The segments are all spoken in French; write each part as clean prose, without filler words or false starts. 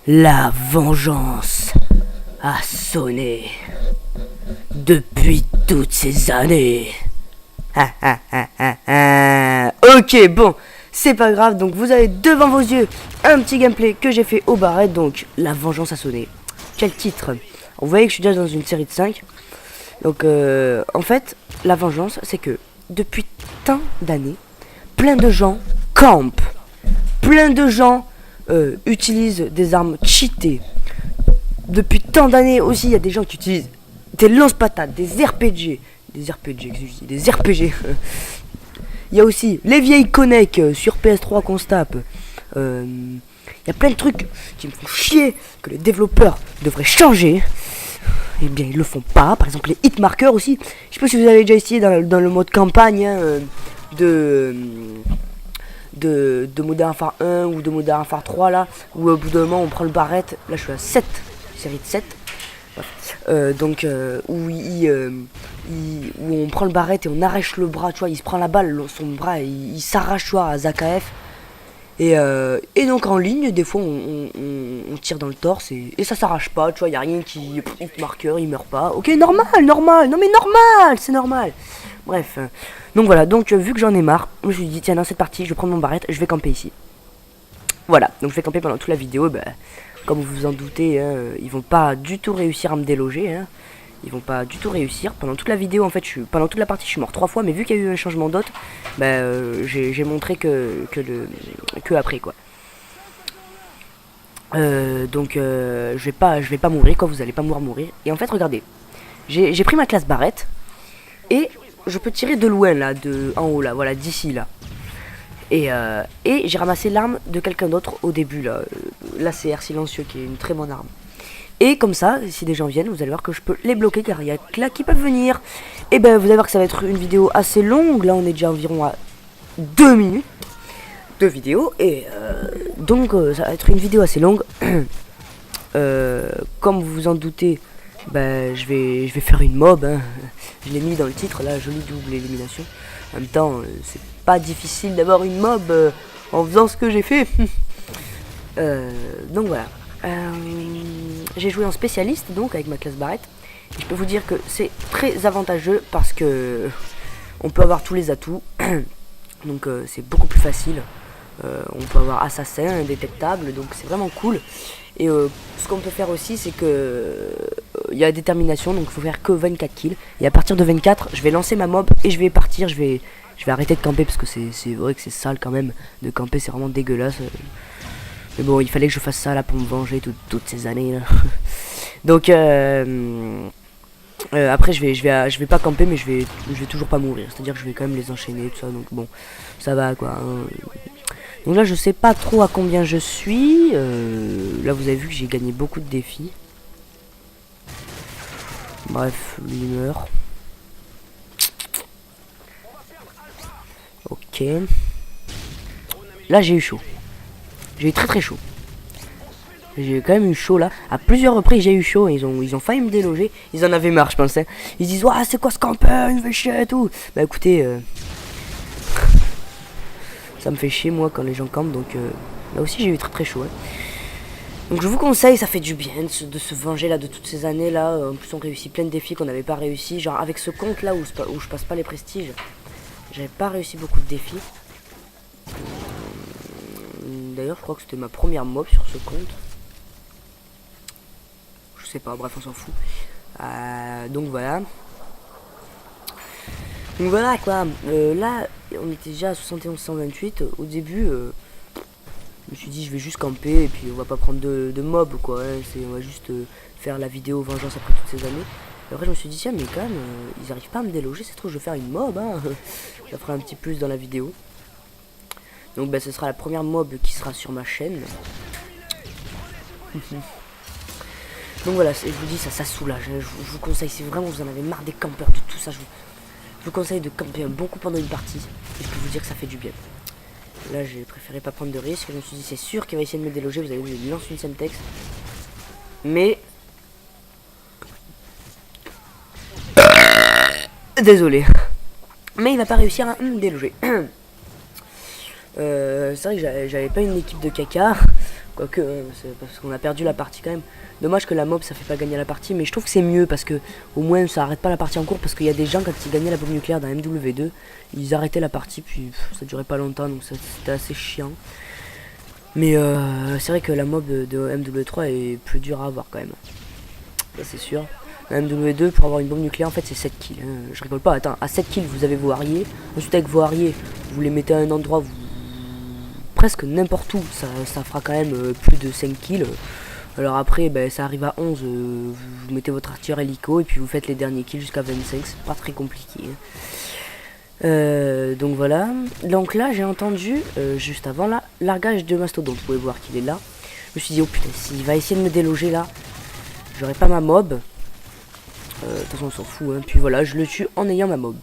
La vengeance a sonné depuis toutes ces années. Ok, bon, c'est pas grave. Donc vous avez devant vos yeux un petit gameplay que j'ai fait au barrette. Donc la vengeance a sonné. Quel titre? Vous voyez que je suis déjà dans une série de 5. Donc en fait, la vengeance, c'est que depuis tant d'années, plein de gens campent. Plein de gens utilisent des armes cheatées. Depuis tant d'années aussi, il y a des gens qui utilisent des lance-patates, des RPG. Des RPG. Il y a aussi les vieilles connects sur PS3 qu'on se tape. Il y a plein de trucs qui me font chier, que les développeurs devraient changer. Eh bien, ils le font pas. Par exemple, les hitmarkers aussi. Je sais pas si vous avez déjà essayé dans le mode campagne de Modern Warfare 1 ou de Modern Warfare 3 là, où au bout d'un moment on prend le barrette. Là, je suis à 7, série de 7. Où on prend le barrette et on arrache le bras, tu vois, il se prend la balle, son bras, il s'arrache, tu vois, à ZKF. Et donc en ligne, des fois on tire dans le torse et ça s'arrache pas, tu vois, y a rien qui... Marqueur, il meurt pas. Ok, normal, non mais normal, c'est normal. Bref, donc voilà, donc vu que j'en ai marre, je me suis dit, tiens, dans cette partie, je vais prendre mon barrette, je vais camper ici. Voilà, donc je vais camper pendant toute la vidéo, comme vous vous en doutez, ils vont pas du tout réussir à me déloger, Ils vont pas du tout réussir. Pendant toute la vidéo, en fait, pendant toute la partie, je suis mort 3 fois. Mais vu qu'il y a eu un changement d'hôte, j'ai montré que après, quoi. Je vais pas mourir, quoi. Vous allez pas mourir. Et en fait, regardez. J'ai pris ma classe barrette. Et je peux tirer de loin, là, en haut, là. Voilà, d'ici, là. Et j'ai ramassé l'arme de quelqu'un d'autre au début, là. L'ACR silencieux, qui est une très bonne arme. Et comme ça, si des gens viennent, vous allez voir que je peux les bloquer car il y a que là qui peuvent venir. Et vous allez voir que ça va être une vidéo assez longue. Là, on est déjà environ à 2 minutes de vidéo. Et donc, ça va être une vidéo assez longue. Comme vous vous en doutez, je vais faire une mob. Je l'ai mis dans le titre, là, jolie double élimination. En même temps, c'est pas difficile d'avoir une mob en faisant ce que j'ai fait. Donc voilà. J'ai joué en spécialiste donc avec ma classe barrette. Et je peux vous dire que c'est très avantageux parce que on peut avoir tous les atouts. Donc c'est beaucoup plus facile. On peut avoir assassin, indétectable, donc c'est vraiment cool. Et ce qu'on peut faire aussi, c'est que il y a détermination, donc il faut faire que 24 kills. Et à partir de 24, je vais lancer ma mob et je vais partir. Je vais arrêter de camper parce que c'est vrai que c'est sale quand même de camper, c'est vraiment dégueulasse. Mais bon, il fallait que je fasse ça là pour me venger toutes ces années là. Donc après je vais pas camper, mais je vais toujours pas mourir. C'est-à-dire que je vais quand même les enchaîner tout ça. Donc bon, ça va quoi. Donc là je sais pas trop à combien je suis. Là vous avez vu que j'ai gagné beaucoup de défis. Bref, lui il meurt. Ok. Là j'ai eu chaud. J'ai eu très chaud. J'ai quand même eu chaud là. À plusieurs reprises j'ai eu chaud. Et ils ont failli me déloger. Ils en avaient marre je pense. Ils disent ouah c'est quoi ce campeur, il me fait chier et tout. Bah écoutez, ça me fait chier moi quand les gens campent. Donc là aussi j'ai eu très chaud. Donc je vous conseille, ça fait du bien de se venger là de toutes ces années là. En plus on réussit plein de défis qu'on n'avait pas réussi. Genre avec ce compte là où je passe pas les prestiges, j'avais pas réussi beaucoup de défis. D'ailleurs je crois que c'était ma première mob sur ce compte. Je sais pas, bref on s'en fout. Donc voilà. Donc voilà quoi. Là on était déjà à 71-128. Au début je me suis dit je vais juste camper et puis on va pas prendre de mob quoi. On va juste faire la vidéo vengeance après toutes ces années. Et après je me suis dit tiens mais quand même ils arrivent pas à me déloger, c'est trop, je vais faire une mob Ça fera un petit plus dans la vidéo. Donc ce sera la première mob qui sera sur ma chaîne. Donc voilà, je vous dis ça soulage. Je vous conseille, si vraiment vous en avez marre des campeurs, de tout ça, je vous conseille de camper un bon coup pendant une partie. Et je peux vous dire que ça fait du bien. Là j'ai préféré pas prendre de risque. Je me suis dit c'est sûr qu'il va essayer de me déloger. Vous avez vu, je lance une Semtex. Mais désolé. Mais il va pas réussir à me déloger. C'est vrai que j'avais pas une équipe de caca. Quoique, c'est parce qu'on a perdu la partie quand même. Dommage que la mob ça fait pas gagner la partie, mais je trouve que c'est mieux parce que au moins ça arrête pas la partie en cours. Parce qu'il y a des gens quand ils gagnaient la bombe nucléaire dans MW2, ils arrêtaient la partie puis ça durait pas longtemps donc c'était assez chiant. Mais c'est vrai que la mob de MW3 est plus dure à avoir quand même. Ça c'est sûr. Dans MW2 pour avoir une bombe nucléaire en fait c'est 7 kills. Hein. Je rigole pas, attends, à 7 kills vous avez vos harriers. Ensuite avec vos harriers, vous les mettez à un endroit vous presque n'importe où, ça fera quand même plus de 5 kills. Alors après, ben, ça arrive à 11, vous mettez votre artilleur hélico et puis vous faites les derniers kills jusqu'à 25, c'est pas très compliqué. Donc voilà, donc là j'ai entendu, juste avant là, largage de mastodonte, vous pouvez voir qu'il est là. Je me suis dit, oh putain, s'il va essayer de me déloger là, j'aurai pas ma mob. De toute façon on s'en fout, hein. Puis voilà, je le tue en ayant ma mob.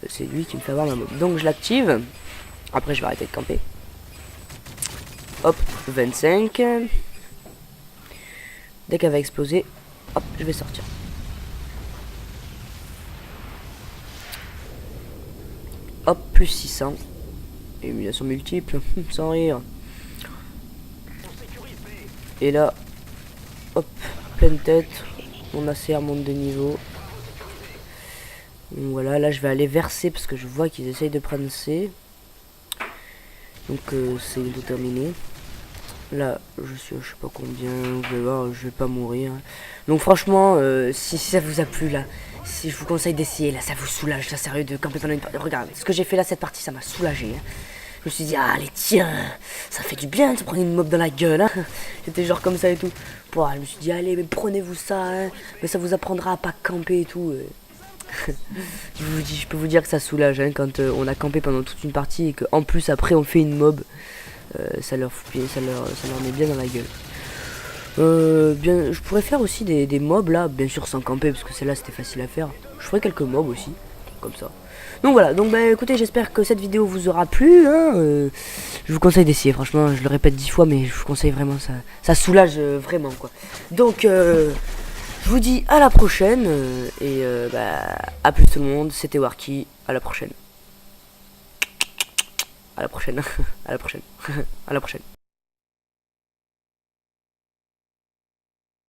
C'est lui qui me fait avoir ma mob. Donc je l'active, après je vais arrêter de camper. Hop, 25. Dès qu'elle va exploser, hop, je vais sortir. Hop, plus 600. Émulation multiple, sans rire. Et là, hop, pleine tête. Mon ACR monte de niveau. Donc voilà, là je vais aller vers C parce que je vois qu'ils essayent de prendre C. Donc c'est tout terminé. Là, je suis je sais pas combien, vous allez voir, je vais pas mourir. Donc franchement, si ça vous a plu là, si je vous conseille d'essayer, là ça vous soulage, là sérieux de camper pendant une partie. Regarde, ce que j'ai fait là, cette partie, ça m'a soulagé. Hein. Je me suis dit, ah, allez tiens, ça fait du bien de se prendre une mob dans la gueule. Hein. J'étais genre comme ça et tout. Bon, je me suis dit, allez, mais prenez-vous ça, hein. Mais ça vous apprendra à pas camper et tout. Je peux vous dire que ça soulage hein, quand on a campé pendant toute une partie et qu'en plus après on fait une mob. Ça leur met bien dans la gueule. Je pourrais faire aussi des mobs là, bien sûr sans camper parce que celle-là c'était facile à faire. Je ferai quelques mobs aussi, comme ça. Donc voilà, donc bah écoutez, j'espère que cette vidéo vous aura plu. Hein, je vous conseille d'essayer, franchement, je le répète 10 fois, mais je vous conseille vraiment, ça soulage vraiment quoi. Donc je vous dis à la prochaine et à plus tout le monde. C'était Warky, à la prochaine. À la prochaine. À la prochaine. À la prochaine.